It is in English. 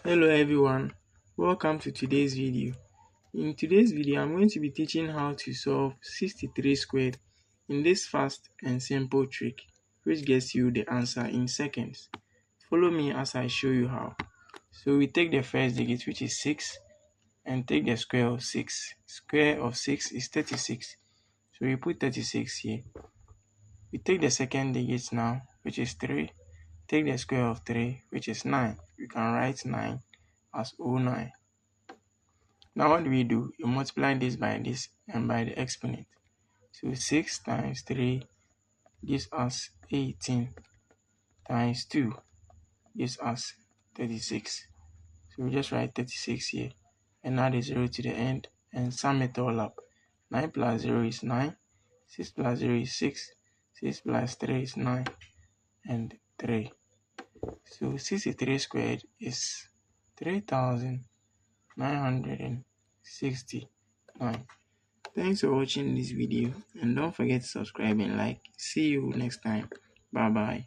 Hello everyone, welcome to today's video. In today's video, I'm going to be teaching how to solve 63 squared in this fast and simple trick, which gets you the answer in seconds. Follow me as I show you how. So we take the first digit, which is 6, and take the square of 6. Square of 6 is 36. So we put 36 here. We take the second digit now, which is 3. Take the square of 3, which is 9. We can write 9 as 09. Now what do? We multiply this and by the exponent. So 6 times 3 gives us 18 times 2 gives us 36. So we just write 36 here and add a 0 to the end and sum it all up. 9 plus 0 is 9, 6 plus 0 is 6, 6 plus 3 is 9, and 3. So 63 squared is 3,969. Thanks for watching this video and don't forget to subscribe and like. See you next time. Bye bye.